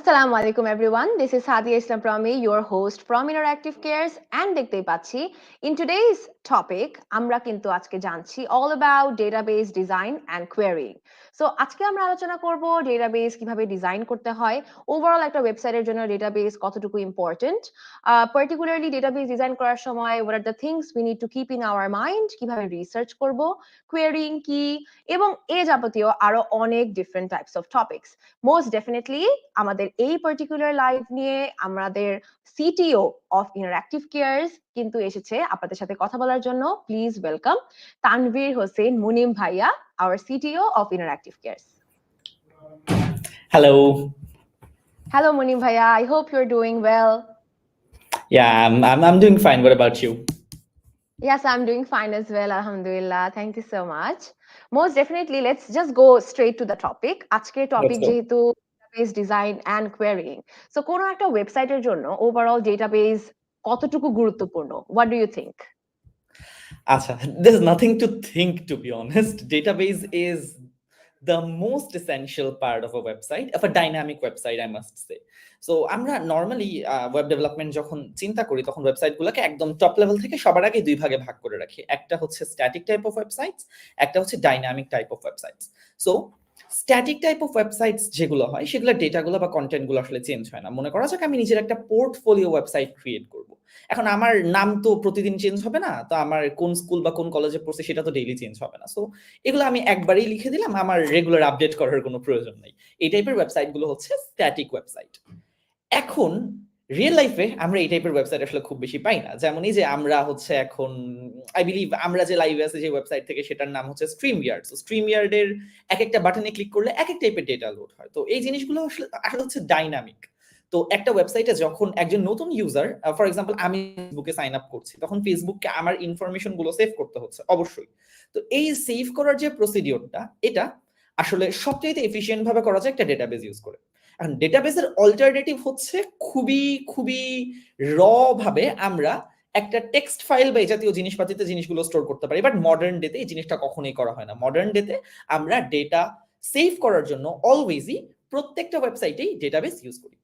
Assalamu alaikum everyone. This is Sadia Promi, your host from Interactive Cares and দেখতেই পাচ্ছি in today's topic আমরা কিন্তু আজকে জানছি all about database design and querying. So আজকে আমরা আলোচনা করব database কিভাবে ডিজাইন করতে হয়, ওভারঅল একটা ওয়েবসাইটের জন্য database কতটুকু ইম্পর্টেন্ট, particularly database ডিজাইন করার সময় what are the things we need to keep in our mind, কিভাবে রিসার্চ করব, querying কি এবং এই যাবতীয় আরো অনেক different types of topics. Most definitely আমাদের এই পার্টিকুলার লাইভ নিয়ে আমাদের সিটিও অফ ইন্টারঅ্যাক্টিভ কেয়ারস কিন্তু এসেছে আপনাদের সাথে কথা বলার জন্য। প্লিজ ওয়েলকাম তানভীর হোসেন মুনিম ভাইয়া, our CTO of Interactive Cares. Hello Munim ভাইয়া, I hope you're doing well. Yeah, I'm doing fine. What about you? Yes, I'm doing fine as well, alhamdulillah. Thank you so much. Most definitely, let's just go straight to the topic. আজকের topic যেহেতু database design and querying. So কোনো একটা ওয়েবসাইটের জন্য overall database কতটুকু গুরুত্বপূর্ণ? What do you think? There's nothing to think, to be honest. Database is the most essential part of a website, of a dynamic website, I must say. So আমরা normally web development যখন চিন্তা করি তখন ওয়েবসাইটগুলোকে একদম top level থেকে সবার আগে দুই ভাগে ভাগ করে রাখি। একটা হচ্ছে স্ট্যাটিক টাইপ অফ ওয়েবসাইটস, একটা হচ্ছে dynamic type of websites. So static type of websites যেগুলো হয় সেগুলো ডেটাগুলো বা কন্টেন্টগুলো আসলে চেঞ্জ হয় না। মনে করা যাক আমি নিজের একটা পোর্টফোলিও ওয়েবসাইট ক্রিয়েট করব। এখন আমার নাম তো প্রতিদিন চেঞ্জ হবে না, তো আমার কোন স্কুল বা কোন কলেজে পড়ছি সেটা তো ডেইলি চেঞ্জ হবে না। সো এগুলো আমি একবারই লিখে দিলাম, আমার রেগুলার আপডেট করার কোনো প্রয়োজন নেই। এই টাইপের ওয়েবসাইটগুলো হচ্ছে স্ট্যাটিক ওয়েবসাইট। এখন রিয়েল লাইফে আমরা এই টাইপের ওয়েবসাইট আসলে খুব বেশি পাই না। যেমন এই যে আমরা হচ্ছে এখন আই বিলিভ আমরা যে লাইভে আছে যে ওয়েবসাইট থেকে সেটার নাম হচ্ছে স্ট্রিমইয়ার্ড। সো স্ট্রিমইয়ার্ডের এক একটা বাটনে ক্লিক করলে এক এক টাইপের ডেটা লোড হয়। তো এই জিনিসগুলো আসলে হচ্ছে ডাইনামিক। তো একটা ওয়েবসাইটে যখন একজন নতুন ইউজার, ফর এক্সাম্পল আমি ফেসবুকে সাইন আপ করছি, তখন ফেসবুককে আমার ইনফরমেশন গুলো সেভ করতে হচ্ছে অবশ্যই। তো এই সেভ করার যে প্রসিডিওরটা, এটা আসলে সবচেয়ে এফিশিয়েন্ট ভাবে করা যায় একটা ডেটাবেস ইউজ করে। এখন ডেটাবেসের অল্টারনেটিভ হচ্ছে খুবই র ভাবে আমরা একটা টেক্সট ফাইল বা এই জাতীয় জিনিসপাতিতে জিনিসগুলো স্টোর করতে পারি, বাট মডার্ন ডেতে এই জিনিসটা কখনোই করা হয় না। মডার্ন ডেতে আমরা ডেটা সেভ করার জন্য অলওয়েজই প্রত্যেকটা ওয়েবসাইটেই ডেটাবেস ইউজ করি।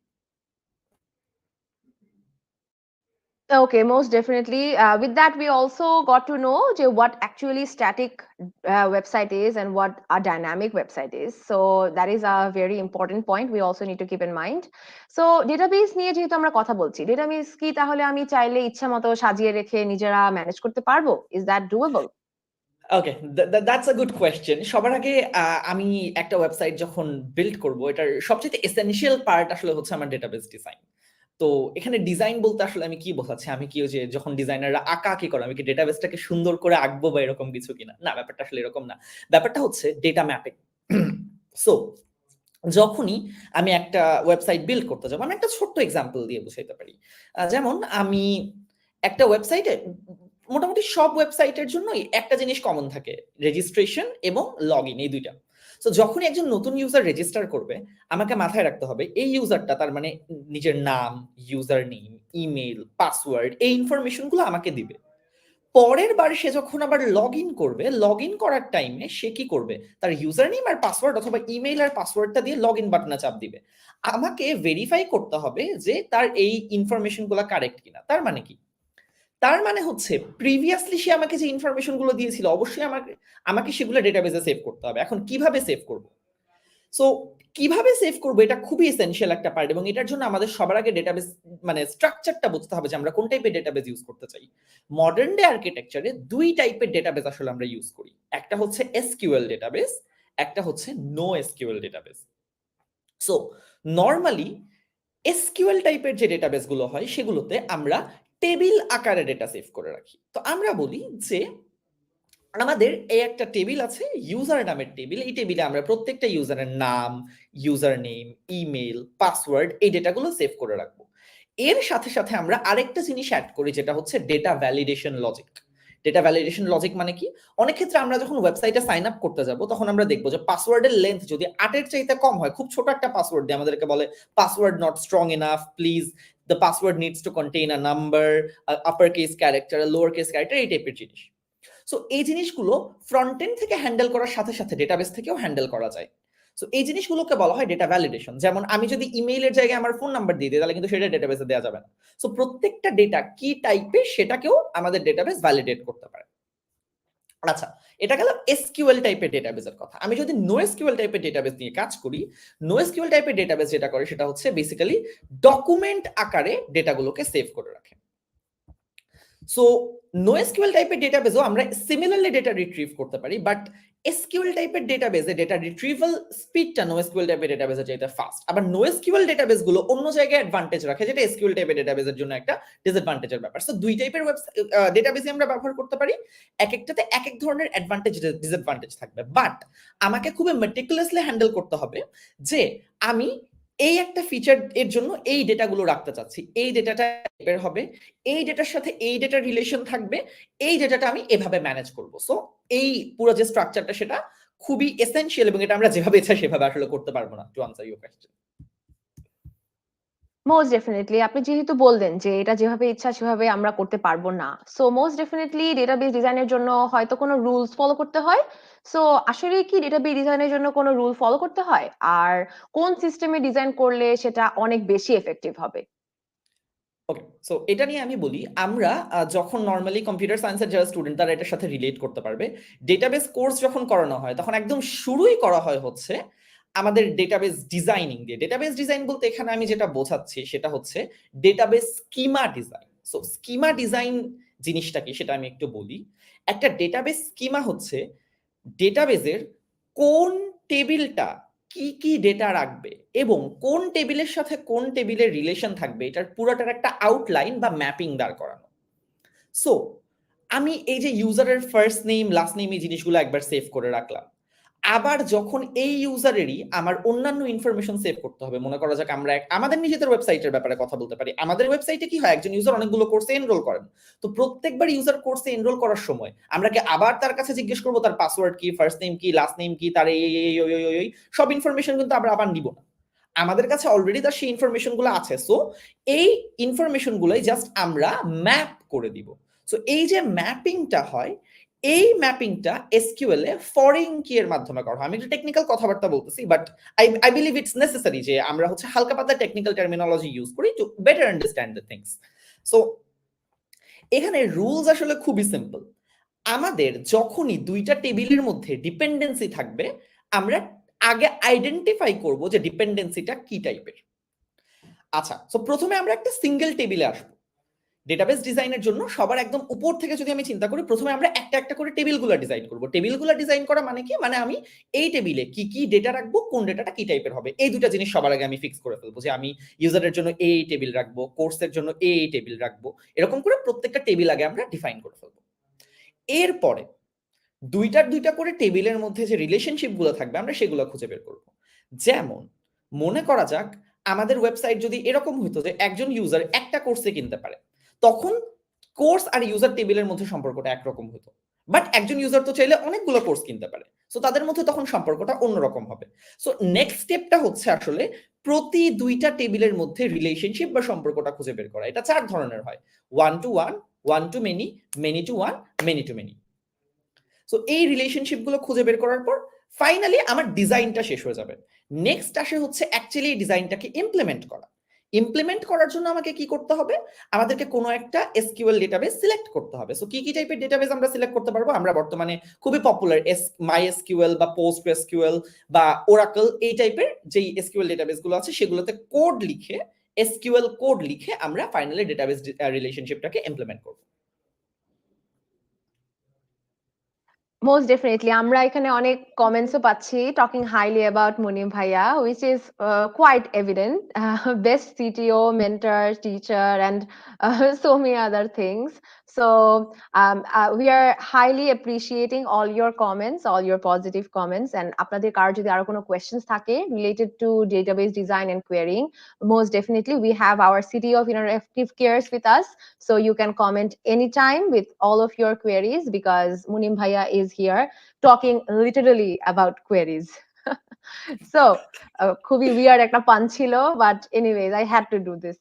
Okay, most definitely. With that, we also got to know what actually static website is and what a dynamic website is. So that is a very important point we also need to keep in mind. So database নিয়ে যেহেতু আমরা কথা বলছি, database কি তাহলে আমি চাইলে ইচ্ছা মতো সাজিয়ে রেখে নিজেরা ম্যানেজ করতে পারবো? Is that doable? Okay, that's a good question. সবার আগে আমি একটা ওয়েবসাইট যখন বিল্ড করব, এটার সবচেয়ে এসেনশিয়াল পার্ট আসলে হচ্ছে আমার ডেটাবেস ডিজাইন। তো এখানে ডিজাইন বলতে আসলে আমি কি বোঝাচ্ছি, আমি কি যে যখন ডিজাইনাররা আঁকাআঁকি করে আমি কি ডেটাবেসটাকে সুন্দর করে আঁকবো বা এরকম কিছু কিনা? না, ব্যাপারটা আসলে এরকম না। ব্যাপারটা হচ্ছে ডেটা ম্যাপিং। সো যখনই আমি একটা ওয়েবসাইট বিল্ড করতে যাবো, আমি একটা ছোট্ট এক্সাম্পল দিয়ে বুঝাইতে পারি। যেমন আমি একটা ওয়েবসাইটে, মোটামুটি সব ওয়েবসাইটের জন্যই একটা জিনিস কমন থাকে, রেজিস্ট্রেশন এবং লগ ইন, এই দুইটা। সো যখনই একজন নতুন ইউজার রেজিস্টার করবে, আমাকে মাথায় রাখতে হবে এই ইউজারটা তার মানে নিজের নাম, ইউজার নেম, ইমেল, পাসওয়ার্ড, এই ইনফরমেশনগুলো আমাকে দিবে। পরের বার সে যখন আবার লগ ইন করবে, লগ ইন করার টাইমে সে কি করবে, তার ইউজার নেম আর পাসওয়ার্ড অথবা ইমেল আর পাসওয়ার্ডটা দিয়ে লগ ইন বাটনে চাপ দিবে। আমাকে ভেরিফাই করতে হবে যে তার এই ইনফরমেশনগুলো কারেক্ট কিনা। তার মানে কি? তার মানে হচ্ছে প্রিভিয়াসলি সে আমাকে যে ইনফরমেশনগুলো দিয়েছিল অবশ্যই আমাকে সেগুলো ডেটাবেসে সেভ করতে হবে। এখন কিভাবে সেভ করব? সো কিভাবে সেভ করব, এটা খুবই এসেনশিয়াল একটা পার্ট, এবং এটার জন্য আমাদের সবার আগে ডেটাবেস মানে স্ট্রাকচারটা বুঝতে হবে যে আমরা কোন টাইপের ডেটাবেস ইউজ করতে চাই। মডার্ন ডে আর্কিটেকচারে দুই টাইপের ডেটাবেস আসলে আমরা ইউজ করি। একটা হচ্ছে এসকিউএল ডেটাবেস, একটা হচ্ছে no SQL database. So normally SQL টাইপের যে ডেটাবেস গুলো হয় সেগুলোতে আমরা টেবিল আকারে ডেটা সেভ করে রাখি। তো আমরা বলি যে আমাদের এই একটা টেবিল আছে, ইউজার নামের টেবিল। এই টেবিলে আমরা প্রত্যেকটা ইউজারের নাম, ইউজার নেম, ইমেল, পাসওয়ার্ড, এই ডেটাগুলো সেভ করে রাখবো। এর সাথে সাথে আমরা আরেকটা জিনিস অ্যাড করি, যেটা হচ্ছে data validation logic. Data validation logic মানে কি? অনেক ক্ষেত্রে আমরা যখন ওয়েবসাইটে সাইন আপ করতে যাব, তখন আমরা দেখবো যে পাসওয়ার্ডের লেন্থ যদি 8 এর চাইতে কম হয়, খুব ছোট একটা পাসওয়ার্ড দিয়ে আমাদেরকে বলে password not strong enough, please the password needs to contain a number, upper case character, lower case character, এই টাইপের জিনিস। সো এই জিনিসগুলো ফ্রন্ট এন্ড থেকে হ্যান্ডেল করার সাথে সাথে ডেটাবেস থেকেও হ্যান্ডেল করা যায়। সো এই জিনিসগুলোকে বলা হয় ডেটা ভ্যালিডেশন। যেমন আমি যদি ইমেইলের জায়গায় আমার ফোন নাম্বার দিয়ে দিই তাহলে কিন্তু সেটা ডেটাবেসে দেওয়া যাবে না। সো প্রত্যেকটা ডেটা কি টাইপের সেটাকেও আমাদের ডেটাবেস ভ্যালিডেট করতে পারে। আচ্ছা, এটা গেল এসকিউএল টাইপের ডেটাবেসের কথা। আমি যদি নোএসকিউএল টাইপের ডেটাবেস নিয়ে কাজ করি, নোএসকিউএল টাইপের ডেটাবেস যেটা করে সেটা হচ্ছে বেসিক্যালি ডকুমেন্ট আকারে ডেটাগুলোকে সেভ করে রাখে। সো নোএসকিউএল টাইপের ডেটাবেসও আমরা সিমিলারলি ডেটা রিট্রিভ করতে পারি, বাট এসকিউএল টাইপের ডেটাবেসে ডেটা রিট্রিভাল স্পিডটা নোএসকিউএল টাইপের ডেটাবেসে চাইতে ফাস্ট। আবার নোএসকিউএল ডেটাবেসগুলো অন্য জায়গায় অ্যাডভান্টেজ রাখে, যেটা এসকিউএল টাইপের ডেটাবেসের জন্য একটা ডিসঅ্যাডভান্টেজের ব্যাপার। সো দুই টাইপের ডেটাবেসই আমরা ব্যবহার করতে পারি, এক একটাতে এক এক ধরনের অ্যাডভান্টেজ ডিসঅ্যাডভান্টেজ থাকবে। বাট আমাকে খুবই মেটিকুলাসলি হ্যান্ডেল করতে হবে যে আমি এই একটা ফিচার এর জন্য এই ডেটাগুলো রাখতে চাচ্ছি, এই ডেটাটা টাইপের হবে, এই ডেটার সাথে এই ডেটার রিলেশন থাকবে, এই ডেটাটা আমি এভাবে ম্যানেজ করব। সো এই পুরো যে স্ট্রাকচারটা সেটা খুবই এসেনশিয়াল, এবং এটা আমরা যেভাবে ইচ্ছা সেভাবে আসলে করতে পারবো না। To answer your question. Most definitely আপনি যেহেতু বললেন যে এটা যেভাবে ইচ্ছা সেভাবে আমরা করতে পারবো না, সো মোস্ট ডেফিনিটলি ডেটাবেস ডিজাইনের জন্য হয়তো কোনো রুলস ফলো করতে হয়। সো আসলে কি ডেটাবেস ডিজাইনের জন্য কোনো রুল ফলো করতে হয়, আর কোন সিস্টেমে ডিজাইন করলে সেটা অনেক বেশি এফেক্টিভ হবে? ওকে, সো এটা নিয়ে আমি বলি, আমরা যখন নরমালি কম্পিউটার সায়েন্সের যারা স্টুডেন্ট তারা এটার সাথে রিলেট করতে পারবে। ডেটাবেস কোর্স যখন করানো হয় তখন একদম শুরুই করা হয় হচ্ছে আমাদের ডেটাবেস ডিজাইনিং দিয়ে। ডেটাবেস ডিজাইন বলতে এখানে আমি যেটা বোঝাচ্ছি সেটা হচ্ছে database schema design. So schema design জিনিসটা কি সেটা আমি একটু বলি। একটা ডেটাবেস স্কিমা হচ্ছে ডেটাবেসের কোন টেবিলটা কি কি ডেটা রাখবে এবং কোন টেবিলের সাথে কোন টেবিলের রিলেশন থাকবে, এটার পুরোটার একটা আউটলাইন বা ম্যাপিং দাঁড় করানো। সো আমি এই যে ইউজারের ফার্স্ট নেম লাস্ট নেম এই জিনিসগুলো একবার সেভ করে রাখলাম, আবার যখন এই ইউজারেরই আমার অন্যান্য ইনফরমেশন সেভ করতে হবে, মনে করা যাক আমরা আমাদের নিজেদের ওয়েবসাইটের ব্যাপারে কথা বলতে পারি। আমাদের ওয়েবসাইটে কি হয়, একজন ইউজার অনেকগুলো কোর্সে এনরোল করেন। তো প্রত্যেকবার ইউজার কোর্সে এনরোল করার সময় আমরা কি আবার তার কাছে জিজ্ঞেস করবো তার পাসওয়ার্ড কি, ফার্স্ট নেম কি, লাস্ট নেম কি, তার এই সব ইনফরমেশন কিন্তু আমরা আবার নিব না। আমাদের কাছে অলরেডি তার সেই ইনফরমেশন গুলো আছে। সো এই ইনফরমেশন গুলোই জাস্ট আমরা ম্যাপ করে দিব। সো এই যে ম্যাপিংটা হয়, এই ম্যাপিংটা এসকিউএল এ ফরেন কি এর মাধ্যমে করা হয়। আমি একটু টেকনিক্যাল কথাবার্তা বলতেছি, but I believe it's necessary যে আমরা হচ্ছে হালকা পাতলা টেকনিক্যাল টার্মিনোলজি ইউজ করি to better understand the things. So এখানে রুলস আসলে খুবই সিম্পল। আমাদের যখনই দুইটা টেবিলের মধ্যে ডিপেন্ডেন্সি থাকবে, আমরা আগে আইডেন্টিফাই করব যে ডিপেন্ডেন্সিটা কি টাইপের। আচ্ছা, সো প্রথমে আমরা একটা সিঙ্গেল টেবিলে আসবো। ডেটাবেস ডিজাইনের জন্য সবার একদম উপর থেকে যদি আমি চিন্তা করি, প্রথমে আমরা একটা একটা করে টেবিলগুলো ডিজাইন করব। টেবিলগুলো ডিজাইন করা মানে কি, মানে আমি এই টেবিলে কি কি ডেটা রাখবো, কোন ডেটাটা কি টাইপের হবে, এই দুটো জিনিস সবার আগে আমি ফিক্স করে ফেলবো যে আমি ইউজারের জন্য এই টেবিল রাখবো, কোর্সের জন্য এই টেবিল রাখবো। এরকম করে প্রত্যেকটা টেবিল আগে আমরা ডিফাইন করে ফেলবো। এরপরে দুইটা করে টেবিলের মধ্যে যে রিলেশনশিপ গুলো থাকবে আমরা সেগুলো খুঁজে বের করব। যেমন মনে করা যাক আমাদের ওয়েবসাইট যদি এরকম হইতো যে একজন ইউজার একটা কোর্সে কিনতে পারে, তখন কোর্স আর ইউজার টেবিলের মধ্যে সম্পর্কটা একরকম হতো। বাট একজন ইউজার তো চাইলে অনেকগুলো কোর্স কিনতে পারে, সো তাদের মধ্যে তখন সম্পর্কটা অন্যরকম হবে। সো নেক্সট স্টেপটা হচ্ছে আসলে প্রতি দুইটা টেবিলের মধ্যে রিলেশনশিপ বা সম্পর্কটা খুঁজে বের করা। এটা চার ধরনের হয়: one to one, one to many, many to one, many to many. So এই রিলেশনশিপ গুলো খুঁজে বের করার পর ফাইনালি আমার ডিজাইনটা শেষ হয়ে যাবে। নেক্সট আসে হচ্ছে অ্যাকচুয়ালি এই ডিজাইনটাকে ইমপ্লিমেন্ট করা। ইমপ্লিমেন্ট করার জন্য আমাকে কি করতে হবে, আমাদেরকে কোনো একটা এসকিউএল ডেটাবেস সিলেক্ট করতে হবে। সো কি কি টাইপের ডেটাবেস আমরা সিলেক্ট করতে পারবো, আমরা বর্তমানে খুবই পপুলার মাই এসকিউএল বা পোস্ট এসকিউএল বা ওরাকল এই টাইপের যেই এসকিউএল ডেটাবেস গুলো আছে সেগুলোতে কোড লিখে, এসকিউএল কোড লিখে আমরা ফাইনালি ডেটাবেস রিলেশনশিপটাকে ইমপ্লিমেন্ট করব। মোস্ট ডেফিনিটলি আমরা এখানে অনেক কমেন্টসও পাচ্ছি টকিং হাইলি অ্যাবাউট মুনিম ভাইয়া, which is quite evident. Best CTO, mentor, teacher, and so many other things. So we are highly appreciating all your comments, all your positive comments. And আপনাদের কারো যদি আরো কোনো questions থাকে related to database design and querying, most definitely we have our CTO of Interactive Cares with us. So you can comment anytime with all of your queries because Munim Bhaiya is here talking literally about queries. So খুবই weird একটা পান ছিল, but anyways I had to do this.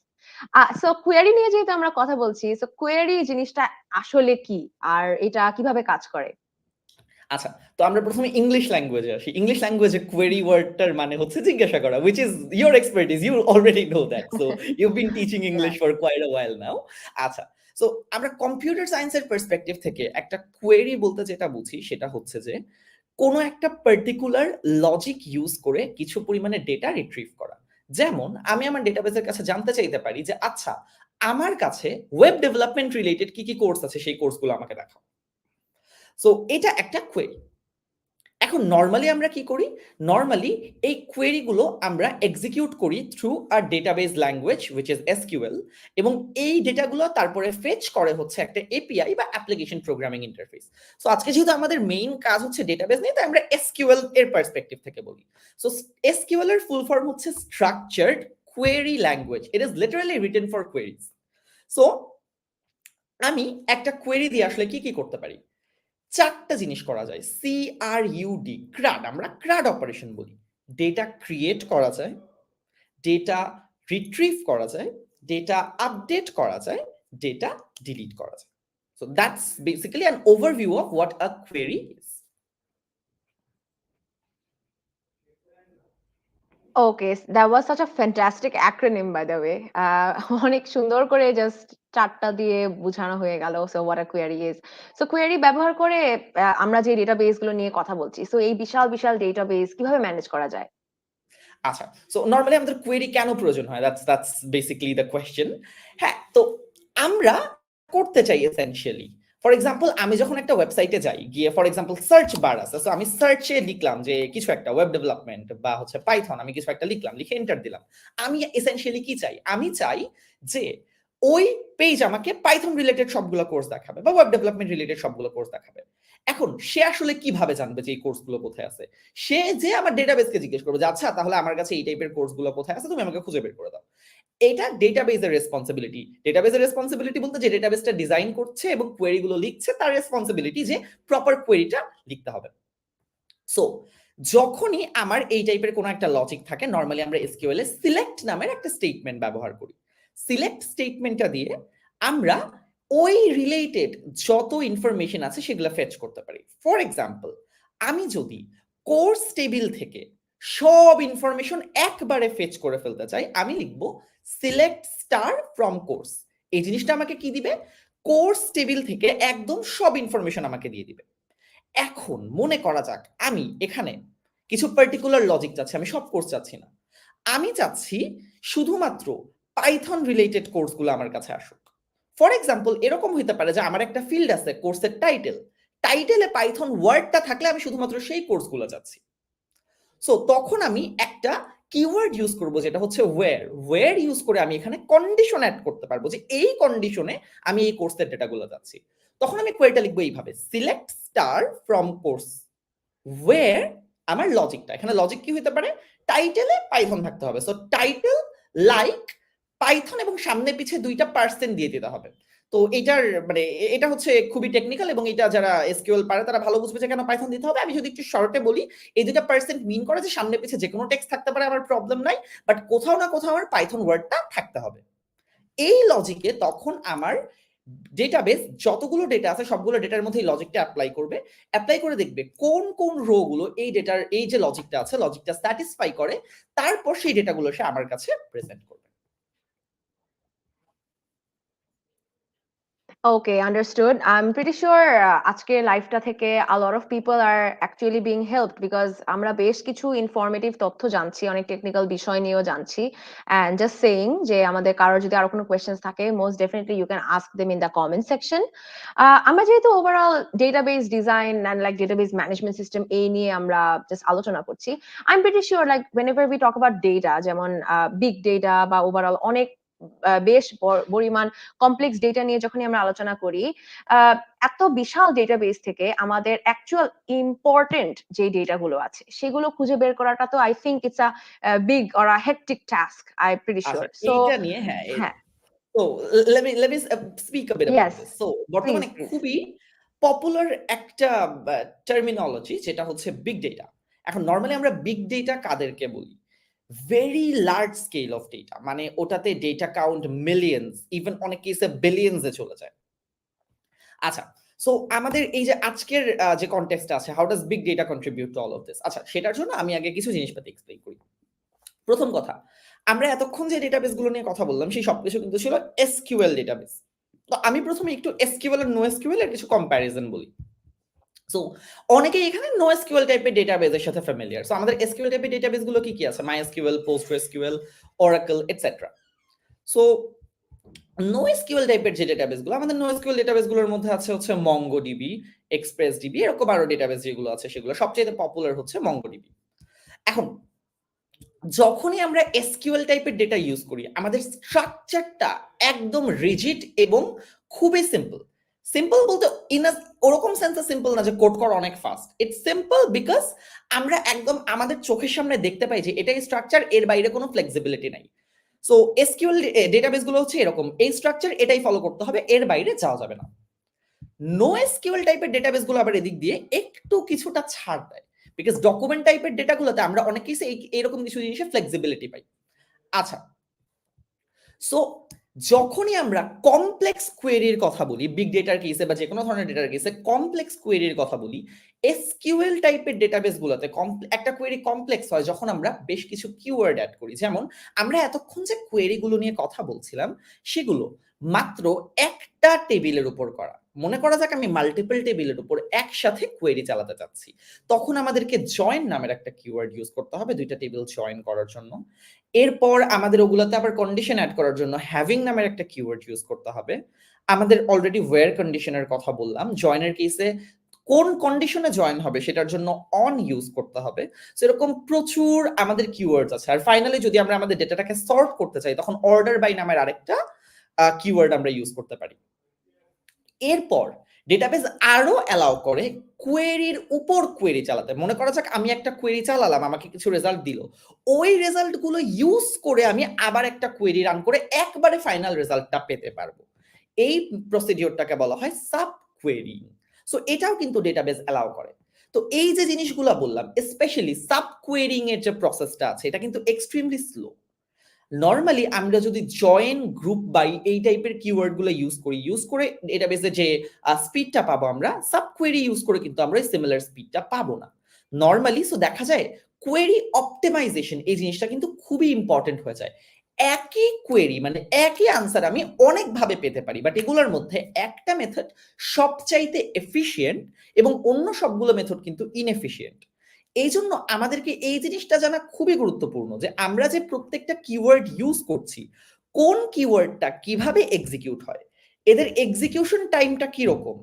So query নিয়ে যেহেতু আমরা কথা বলছি, so query জিনিসটা আসলে কি আর এটা কিভাবে কাজ করে? আচ্ছা, তো আমরা প্রথমে ইংলিশ ল্যাঙ্গুয়েজে আসি। ইংলিশ ল্যাঙ্গুয়েজে কোয়েরি ওয়ার্ডটার মানে হচ্ছে জিজ্ঞাসা করা, which is your expertise. You already know that. So you've been teaching English Right. for quite a while now. আচ্ছা, সো আমরা কম্পিউটার সায়েন্সের পার্সপেক্টিভ থেকে একটা কোয়েরি বলতে যেটা বুঝি সেটা হচ্ছে যে কোনো একটা পার্টিকুলার লজিক ইউজ করে কিছু পরিমাণে ডেটা রিট্রিভ করা। যেমন আমি আমার ডেটাবেসের কাছে জানতে চাইতে পারি যে আচ্ছা, আমার কাছে ওয়েব ডেভেলপমেন্ট রিলেটেড কি কোর্স আছে সেই কোর্সগুলো আমাকে দেখাও। সো এটা একটা কোয়েরি। এখন নরমালি আমরা কি করি? নরমালি এই কোয়েরি গুলো আমরা এক্সিকিউট করি through a database language which is SQL, এবং এই ডেটাগুলো তারপরে ফেচ করে হচ্ছে একটা এপিআই বা অ্যাপ্লিকেশন প্রোগ্রামিং ইন্টারফেস। সো আজকে যেহেতু আমাদের মেইন কাজ হচ্ছে ডেটাবেস নিয়ে, তাই আমরা এসকিউএল এর পার্সপেক্টিভ থেকে বলি। সো এসকিউএল এর ফুল ফর্ম হচ্ছে structured query language. It is literally written for queries. So আমি একটা কোয়েরি দিয়ে আসলে কি করতে পারি? চারটা জিনিস করা যায়। সিআরইউডি, ক্রাড, আমরা ক্রাড অপারেশন বলি। ডেটা ক্রিয়েট করা যায়, ডেটা রিট্রিভ করা যায়, ডেটা আপডেট করা যায়, ডেটা ডিলিট করা যায়। So that's basically an overview of what a query is. Okay, that was such a fantastic acronym by the way. অনেক সুন্দর করে জাস্ট চারটা দিয়ে বোঝানো হয়ে গেল। So what a query is. So query ব্যবহার করে আমরা যে ডেটাবেস গুলো নিয়ে কথা বলছি, সো এই বিশাল বিশাল ডেটাবেস কিভাবে ম্যানেজ করা যায়? আচ্ছা, সো নরমালি আমাদের কোয়েরি কেন প্রয়োজন হয়? That's basically the question. হ্যাঁ, তো আমরা করতে চাই এসেনশিয়ালি। ফর এক্সাম্পল, আমি যখন একটা ওয়েবসাইটে যাই, গিয়ে ফর এক্সাম্পল সার্চ বার আছে, সো আমি সার্চে লিখলাম যে কিছু একটা ওয়েব ডেভেলপমেন্ট বা হচ্ছে পাইথন, আমি কিছু একটা লিখলাম, লিখে এন্টার দিলাম। আমি এসেনশিয়ালি কি চাই? আমি চাই যে ওই পেজ আমাকে পাইথন রিলেটেড সবগুলো কোর্স দেখাবে বা ওয়েব ডেভেলপমেন্ট রিলেটেড সবগুলো কোর্স দেখাবে। এখন সে আসলে কিভাবে জানবে যে এই কোর্সগুলো কোথায় আছে? সে যে আমার ডেটাবেসকে জিজ্ঞেস করবে যে আচ্ছা, তাহলে আমার কাছে এই টাইপের কোর্সগুলো কোথায় আছে, তুমি আমাকে খুঁজে বের করে দাও। এটা ডেটাবেসের রেসপন্সিবিলিটি। ডেটাবেসের রেসপন্সিবিলিটি বলতে যে ডেটাবেসটা ডিজাইন করছে এবং কোয়েরি গুলো লিখছে, তার রেসপন্সিবিলিটি যে প্রপার কোয়েরিটা লিখতে হবে। সো যখনই আমার এই টাইপের কোনো একটা লজিক থাকে, নরমালি আমরা এসকিউএল এ সিলেক্ট নামের একটা স্টেটমেন্ট ব্যবহার করি। সিলেক্ট স্টেটমেন্টটা দিয়ে আমরা ওই রিলেটেড যত ইনফরমেশন আছে সেগুলো ফেচ করতে পারি। ফর এক্সাম্পল, আমি যদি কোর্স টেবিল থেকে সব ইনফরমেশন একবারে ফেচ করে ফেলতে চাই, আমি লিখব সিলেক্ট স্টার ফ্রম কোর্স। এই জিনিসটা আমাকে কি দিবে? কোর্স টেবিল থেকে একদম সব ইনফরমেশন আমাকে দিয়ে দিবে। এখন মনে করা যাক আমি এখানে কিছু পার্টিকুলার লজিক চাচ্ছি, আমি সব কোর্স চাচ্ছি না। আমি চাচ্ছি শুধুমাত্র পাইথন রিলেটেড কোর্সগুলো আমার কাছে আসুক। ফর এক্সাম্পল, এরকম হইতে পারে যে আমার একটা ফিল্ড আছে কোর্সের টাইটেল, টাইটেলে পাইথন ওয়ার্ডটা থাকলে আমি শুধুমাত্র সেই কোর্সগুলো চাচ্ছি। সো তখন আমি একটা কিওয়ার্ড ইউজ করব যেটা হচ্ছে ওয়্যার ইউজ করে আমি এখানে কন্ডিশন অ্যাড করতে পারবো যে এই কন্ডিশনে আমি এই কোর্সের ডেটাগুলো যাচ্ছি। তখন আমি কোয়েরিটা লিখবো এইভাবে, select star from courseware, আমার লজিকটা এখানে লজিক কি হতে পারে? টাইটেলে পাইথন থাকতে হবে। সো টাইটেল লাইক পাইথন এবং সামনে পিছে 2টা পার্সেন্ট দিয়ে দিতে হবে। তো এটার মানে এটা হচ্ছে খুবই টেকনিক্যাল, এবং এটা যারা এসকিউএল পারে তারা ভালো বুঝবে যে কেন পাইথন দিতে হবে। আমি যদি একটু শর্টে বলি, এই 2টা পার্সেন্ট মিন করে যে সামনে পিছে যে কোনো টেক্সট থাকতে পারে, আমার প্রবলেম নাই, বাট কোথাও না কোথাও আমার পাইথন ওয়ার্ডটা থাকতে হবে। এই লজিকে তখন আমার ডেটাবেস যতগুলো ডেটা আছে সবগুলো ডেটার মধ্যে এই লজিকটা অ্যাপ্লাই করবে। অ্যাপ্লাই করে দেখবে কোন কোন রো গুলো এই ডেটার এই যে লজিকটা আছে লজিকটা স্যাটিসফাই করে, তারপর সেই ডেটাগুলো সে আমার কাছে প্রেজেন্ট করবে। Okay, understood. I'm pretty sure আজকের লাইফটা থেকে a lot of people are actually being helped because আমরা বেশ কিছু ইনফরমেটিভ তথ্য জানছি, অনেক টেকনিক্যাল বিষয় নিয়েও জানছি। And just saying যে আমাদের কারোর যদি আরো কোনো কোয়েশ্চেন্স থাকে, most definitely you can ask them in the comment section. আমরা যেহেতু overall database design and like database management system এই নিয়ে আমরা জাস্ট আলোচনা করছি, I'm pretty sure like whenever we talk about data, যেমন big data বা ওভারঅল অনেক বেশ পরিমাণ কমপ্লেক্স ডেটা নিয়ে যখনই আমরা আলোচনা করি, এত বিশাল ডেটাবেস থেকে আমাদের অ্যাকচুয়াল ইম্পর্টেন্ট যে ডেটাগুলো আছে সেগুলো খুঁজে বের করাটা তো I think it's a big or a hectic task, I pretty আচ্ছা, শিওর। সো এইটা নিয়ে হ্যাঁ, হ্যাঁ, So let me speak a bit about yes, this. So please বর্তমানে প্লিজ। খুবই পপুলার একটা টার্মিনোলজি যেটা হচ্ছে বিগ ডেটা। এখন নরমালি আমরা বিগ ডেটা কাদেরকে বলি? Very large scale of data, মানে ওটাতে ডেটা কাউন্ট মিলিয়ন্স, ইভেন অনেক কেসে বিলিয়ন্স এ চলে যায়। আচ্ছা, সো আমাদের এই যে আজকের যে কনটেক্সট আছে, how does big data contribute to all of this? আচ্ছা, সেটার জন্য আমি আগে কিছু জিনিসপাতি এক্সপ্লেইন করি। প্রথম কথা, আমরা এতক্ষণ যে ডেটাবেস গুলো নিয়ে কথা বললাম সেই সবকিছু কিন্তু ছিল এসকিউএল ডেটাবেস। তো আমি প্রথমে একটু এসকিউএল আর নো এসকিউএল এর কিছু কম্প্যারিজন বলি। সো অনেকেই এখানে নো এসকিউএল টাইপের ডেটাবেসের সাথে ফ্যামিলিয়ার। সো আমাদের এসকিউএল টাইপের ডেটাবেস গুলো কি কি আছে? MySQL, post SQL, Oracle etcetera. So NoSQL টাইপের যে ডেটাবেস গুলো, আমাদের নো এসকিউএল ডেটাবেস গুলোর মধ্যে আছে হচ্ছে মঙ্গোডিবি, এক্সপ্রেস ডিবি, এরকম আরো ডেটাবেস যেগুলো আছে সেগুলো সবচেয়ে পপুলার হচ্ছে মঙ্গোডিবি। এখন যখনই আমরা এসকিউএল টাইপের ডেটা ইউজ করি, আমাদের স্ট্রাকচারটা একদম রিজিড এবং খুবই সিম্পল। সিম্পল বলতে ওরকম সেন্সে সিম্পল না যে কোড করা অনেক ফাস্ট। ইটস সিম্পল বিকজ আমরা একদম আমাদের চোখের সামনে দেখতে পাই যে এটাই স্ট্রাকচার, এর বাইরে কোনো ফ্লেক্সিবিলিটি নাই। সো এসকিউএল ডেটাবেস গুলো হচ্ছে এরকম, এই স্ট্রাকচার এটাই ফলো করতে হবে, এর বাইরে যাওয়া যাবে না। নো এসকিউএল টাইপের ডেটাবেস গুলো আবার এদিক দিয়ে একটু কিছুটা ছাড় দেয়, বিকজ ডকুমেন্ট টাইপের ডেটাগুলোতে আমরা অনেক কিছু এইরকম কিছু জিনিসে ফ্লেক্সিবিলিটি পাই। আচ্ছা, সো যখনই আমরা কমপ্লেক্স কোয়েরির কথা বলি, বিগ ডেটার কেসে বা যে কোনো ধরনের ডেটার কেসে কমপ্লেক্স কোয়েরির কথা বলি, এসকিউএল টাইপের ডেটাবেস গুলোতে একটা কোয়েরি কমপ্লেক্স হয় যখন আমরা বেশ কিছু কিওয়ার্ড অ্যাড করি। যেমন আমরা এতক্ষণ যে কোয়েরি গুলো নিয়ে কথা বলছিলাম সেগুলো মাত্র একটা টেবিলের উপর করা। মনে করা যাক আমি মাল্টিপল টেবিলের উপর একসাথে কোয়েরি চালাতে চাচ্ছি, তখন আমাদেরকে জয়েন নামের একটা কিওয়ার্ড ইউজ করতে হবে দুইটা টেবিল জয়েন করার জন্য। এরপর আমাদের ওগুলোতে আবার কন্ডিশন অ্যাড করার জন্য হ্যাভিং নামের একটা কিওয়ার্ড ইউজ করতে হবে। আমাদের অলরেডি ওয়্যার কন্ডিশনের কথা বললাম, জয়েনের কেসে কোন কন্ডিশনে জয়েন হবে সেটার জন্য অন ইউজ করতে হবে। সেরকম প্রচুর আমাদের কিওয়ার্ডস আছে। আর ফাইনালি যদি আমরা আমাদের ডেটাটাকে সর্ট করতে চাই তখন অর্ডার বাই নামের আরেকটা কিওয়ার্ড আমরা ইউজ করতে পারি। এরপর ডেটাবেস আরো অ্যালাউ করে কোয়েরির উপর কোয়েরি চালাতে। মনে করা যাক আমি একটা কোয়েরি চালালাম, আমাকে কিছু রেজাল্ট দিল, ওই রেজাল্ট গুলো ইউজ করে আমি আবার একটা কোয়েরি রান করে একবারে ফাইনাল রেজাল্টটা পেতে পারবো। এই প্রসিডিওরটাকে বলা হয় সাব কোয়েরিং। সো এটাও কিন্তু ডেটাবেস অ্যালাউ করে। তো এই যে জিনিসগুলো বললাম, স্পেশালি সাব কোয়েরিং এর যে প্রসেসটা আছে এটা কিন্তু এক্সট্রিমলি স্লো। নরমালি আমরা যদি জয়েন, গ্রুপ বাই এই টাইপের কিওয়ার্ড গুলো ইউজ করে ডেটাবেসে যে স্পিডটা পাবো আমরা সাব কোয়েরি ইউজ করে কিন্তু আমরা সিমিলার স্পিডটা পাবো না নরমালি। সো দেখা যায় কোয়েরি অপটিমাইজেশন এই জিনিসটা কিন্তু খুবই ইম্পর্টেন্ট হয়ে যায়। একই কোয়েরি মানে একই আনসার আমি অনেকভাবে পেতে পারি, বাট এগুলোর মধ্যে একটা মেথড সবচাইতে এফিশিয়েন্ট এবং অন্য সবগুলো মেথড কিন্তু ইনএফিশিয়েন্ট। এই জন্য আমাদেরকে এই জিনিসটা জানা খুবই গুরুত্বপূর্ণ যে আমরা যে প্রত্যেকটা কিওয়ার্ড ইউজ করছি কোন কিওয়ার্ডটা কিভাবে এক্সিকিউট হয়, এদের এক্সিকিউশন টাইমটা কিরকম।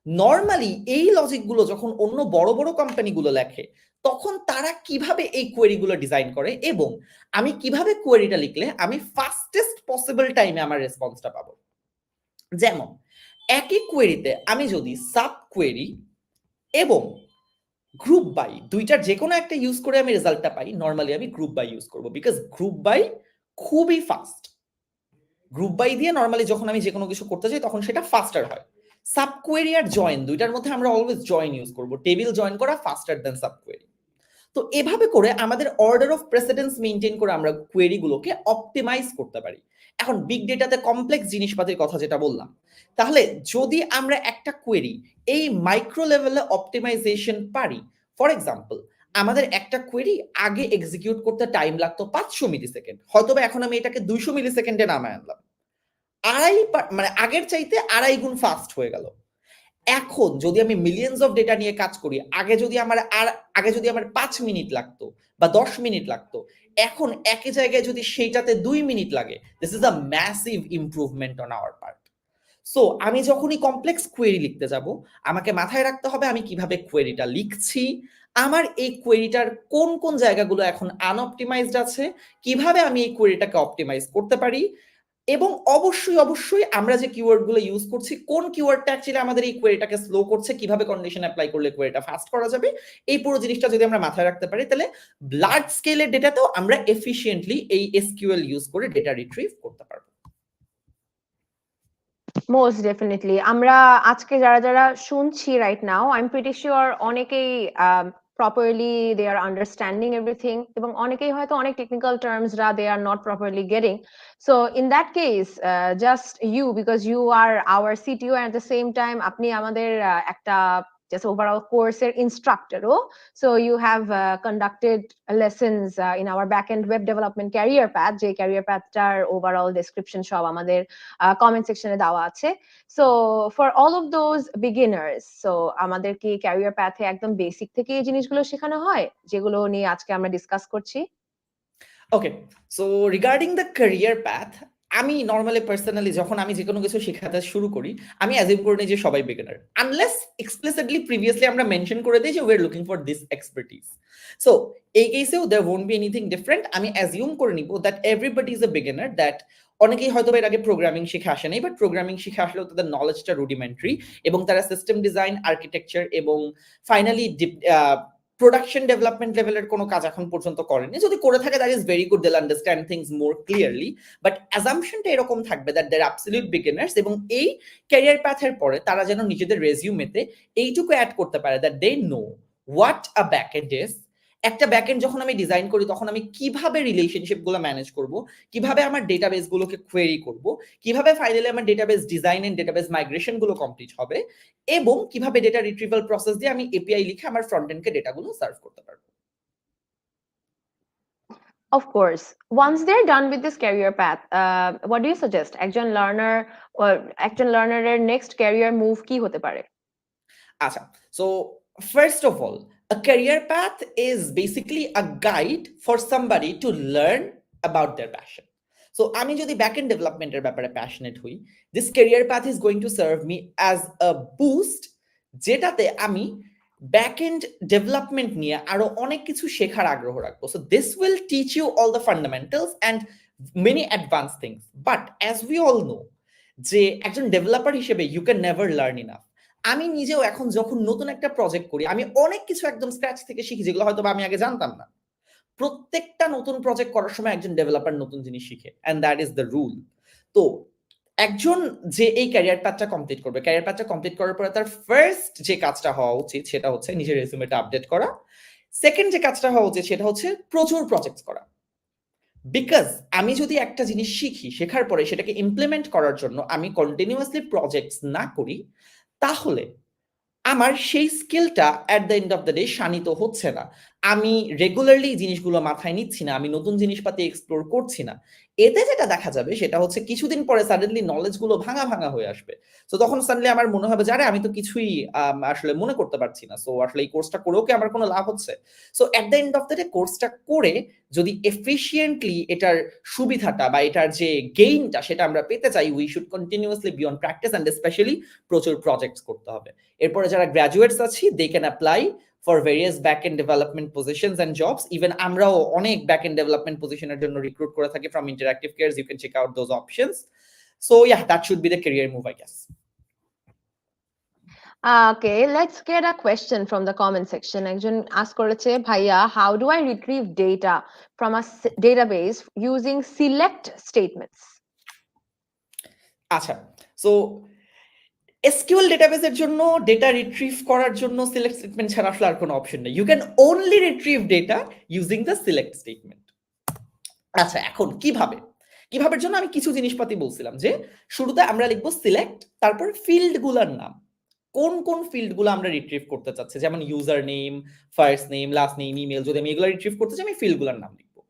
নর্মালি এই লজিকগুলো যখন অন্য বড় বড় কোম্পানিগুলো লেখে তখন তারা কিভাবে এই কোয়েরিগুলো ডিজাইন করে এবং আমি কিভাবে কোয়েরিটা লিখলে আমি ফাস্টেস্ট পসিবল টাইমে আমার রেসপন্সটা পাবো। যেমন একই কোয়েরিতে আমি যদি সাব কোয়েরি এবং গ্রুপ বাই দুইটার যে কোনো একটা ইউজ করে আমি রেজাল্টটা পাই, নরমালি আমি গ্রুপ বাই ইউজ করব বিকজ গ্রুপ বাই খুবই ফাস্ট। গ্রুপ বাই দিয়ে নরমালি যখন আমি যে কোনো কিছু করতে চাই তখন সেটা ফাস্টার হয়। সাব কোয়েরি আর জয়েন দুইটার মধ্যে আমরা অলওয়েজ জয়েন ইউজ করব, টেবিল জয়েন করা ফাস্টার দেন সাব কোয়েরি। তো এভাবে করে আমাদের অর্ডার অফ প্রেসিডেন্স মেইনটেইন করে আমরা কোয়েরিগুলোকে অপটিমাইজ করতে পারি। এখন বিগ ডেটাতে কমপ্লেক্স জিনিসপাতির কথা যেটা বললাম, তাহলে যদি আমরা একটা কোয়েরি এই মাইক্রো লেভেলে অপটিমাইজেশন পারি, ফর এক্সাম্পল আমাদের একটা কোয়েরি আগে এক্সিকিউট করতে টাইম লাগতো 500 মিলি সেকেন্ড, হয়তো এখন আমি এটাকে 200 মিলি সেকেন্ডে নামায় আনলাম, মানে আগের চাইতে আড়াই গুণ ফাস্ট হয়ে গেল। এখন যদি আমি মিলিয়নস অফ ডেটা নিয়ে কাজ করি, আগে যদি আমার 5 মিনিট লাগতো বা 10 মিনিট লাগতো, এখন একই জায়গায় যদি সেইটাতে 2 মিনিট লাগে, this is a massive improvement on our part. So আমি যখনই কমপ্লেক্স কোয়েরি লিখতে যাব আমাকে মাথায় রাখতে হবে আমি কিভাবে কোয়েরিটা লিখছি, আমার এই কোয়েরিটার কোন কোন জায়গাগুলো এখন আনঅপটিমাইজড আছে, কিভাবে আমি এই কোয়েরিটাকে অপটিমাইজ করতে পারি, এবং অবশ্যই অবশ্যই আমরা যে কিওয়ার্ডগুলো ইউজ করছি কোন কিওয়ার্ডটা অ্যাকচুয়ালি আমাদের এই কোয়েরিটাকে স্লো করছে, কিভাবে কন্ডিশন অ্যাপ্লাই করলে কোয়েরিটা ফাস্ট করা যাবে, এই পুরো জিনিসটা যদি আমরা মাথায় রাখতে পারি তাহলে লার্জ স্কেলের ডেটাতেও আমরা এফিশিয়েন্টলি এই এসকিউএল ইউজ করে ডেটা রিট্রিভ করতে পারবো। মোস্ট ডেফিনেটলি আমরা আজকে যারা যারা শুনছি right now, I am pretty sure অনেকেই properly they are understanding everything এবং অনেকেই হয়তো অনেক technical টার্মসরা they are not properly getting. So in that case, just you, because you are our CTO and at the same time আপনি আমাদের একটা just overall course instructor. So you have conducted lessons in our backend web development career path, যে career pathটার overall description সব আমাদের comment সেকশনে দেওয়া আছে. So for all of those beginners, so আমাদের কি career path এ একদম বেসিক থেকে এই জিনিসগুলো শেখানো হয় যেগুলো নিয়ে আজকে আমরা ডিসকাস করছি? Okay, so regarding the career path, আমি নর্মালি পার্সোনালি যখন আমি যে কোনো কিছু শেখাতে শুরু করি, আমি অ্যাজিউম করে নিই যে সবাই বিগিনার, আনলেস এক্সপ্লিসিটলি প্রিভিয়াসলি আমরা মেনশন করে দিই যে we are looking for this expertise. So এই কেসেও দেয়ার ওয়ন্ট বি এনিথিং ডিফারেন্ট। আমি অ্যাজিউম করে নিব that everybody is a beginner, that অনেকেই হয়তো এর আগে প্রোগ্রামিং শিখে আসে নাই, বাট প্রোগ্রামিং শিখে আসলেও তাদের নলেজটা রুডিমেন্টারি, এবং তারা সিস্টেম ডিজাইন, আর্কিটেকচার এবং ফাইনালি প্রোডাকশন ডেভেলপমেন্ট লেভেলের কোনো কাজ এখন পর্যন্ত করেনি। যদি করে থাকে that is very good, they'll understand things more clearly, but অ্যাজাম্পশনটা এরকম থাকবে দ্যাট দেয়ার অ্যাবসলিউট বিগিনার্স, এবং এই ক্যারিয়ার প্যাথের পরে তারা যেন নিজেদের রেজিউমেতে এইটুকু অ্যাড করতে পারে that they know what a backend is. একটা ব্যাকএন্ড যখন আমি ডিজাইন করি তখন আমি কিভাবে রিলেশনশিপগুলো ম্যানেজ করব, কিভাবে আমার ডেটাবেসগুলোকে কোয়েরি করব, কিভাবে ফাইনালি আমার ডেটাবেস ডিজাইন এন্ড ডেটাবেস মাইগ্রেশনগুলো কমপ্লিট হবে, এবং কিভাবে ডেটা রিট্রিভাল প্রসেস দিয়ে আমি এপিআই লিখে আমার ফ্রন্ট এন্ডকে ডেটাগুলো সার্ভ করতে পারবো। Of course, once they're done with this career path, what do you suggest? একজন লার্নারের নেক্সট ক্যারিয়ার মুভ কি হতে পারে? আচ্ছা, so first of all, a career path is basically a guide for somebody to learn about their passion. So আমি যদি backend ডেভেলপমেন্টের ব্যাপারে passionate হই, this career path is going to serve me as a boost, যেটাতে আমি backend development নিয়ে আরো অনেক কিছু শেখার আগ্রহ রাখবো। So this will teach you all the fundamentals and many advanced things. But as we all know, যে একজন ডেভেলপার হিসেবে you can never learn enough. আমি নিজেও এখন যখন নতুন একটা প্রজেক্ট করি, আমি অনেক কিছু একদম স্ক্র্যাচ থেকে শিখি যেগুলো হয়তো আমি আগে জানতাম না। প্রত্যেকটা নতুন প্রজেক্ট করার সময় একজন ডেভেলপার নতুন জিনিস শিখে, and that is the rule. তো একজন যে এই ক্যারিয়ার প্যাথটা কমপ্লিট করবে, ক্যারিয়ার প্যাথটা কমপ্লিট করার পরে তার ফার্স্ট যে কাজটা হওয়া উচিত সেটা হচ্ছে নিজের রেজিউমেটা আপডেট করা। সেকেন্ড যে কাজটা হওয়া উচিত সেটা হচ্ছে প্রচুর প্রজেক্টস করা। বিকজ আমি যদি একটা জিনিস শিখি, শেখার পরে সেটাকে ইমপ্লিমেন্ট করার জন্য আমি কন্টিনিউয়াসলি প্রজেক্টস না করি, তাহলে আমার সেই স্কিলটা at the end of the day শানিত হচ্ছে না। আমি রেগুলারলি জিনিসগুলো মাথায় নিচ্ছি না, আমি নতুন জিনিসপাতি এক্সপ্লোর করছি না। এতে যেটা দেখা যাবে সেটা হচ্ছে কিছুদিন পরে সাডেনলি নলেজগুলো ভাঙা ভাঙা হয়ে আসবে। তো তখন সাডেনলি আমার মনে হবে যে আরে আমি তো কিছুই আসলে মনে করতে পারছি না। সো আসলে এই কোর্সটা করেও কি আমার কোনো লাভ হচ্ছে? So at the end of the day কোর্সটা করে যদি এফিশিয়েন্টলি এটার সুবিধাটা বা এটার যে গেইনটা সেটা আমরা পেতে চাই, we should continuously be on practice and specially প্রচুর প্রজেক্টস করতে হবে। এরপরে যারা গ্র্যাজুয়েটস আছি, they can apply for various backend development positions and jobs. Even আমরাও অনেক ব্যাকএন্ড ডেভেলপমেন্ট পজিশনের জন্য রিক্রুট করে থাকি from interactive cares. You can check out those options. So yeah, that should be the career move, I guess. Okay, let's get a question from the comment section. একজন ask করেছে, ভাইয়া, how do I retrieve data from a database using select statements? আচ্ছা, so SQL ডেটাবেসের জন্য data retrieve করার জন্য select statement ছাড়া আসলে আর কোনো অপশন নেই। You can only retrieve data using the select statement. আচ্ছা, এখন কিভাবে কিভাবে জন্য আমি কিছু জিনিসপাতি বলছিলাম যে শুরুতে আমরা লিখবো সিলেক্ট, তারপর ফিল্ডগুলোর নাম, কোন কোন ফিল্ডগুলো আমরা রিট্রিভ করতে চাচ্ছি, যেমন user name, first name, last name, email. যদি আমি এগুলো রিট্রিভ করতে চাই, আমি ফিল্ডগুলোর নাম লিখবো।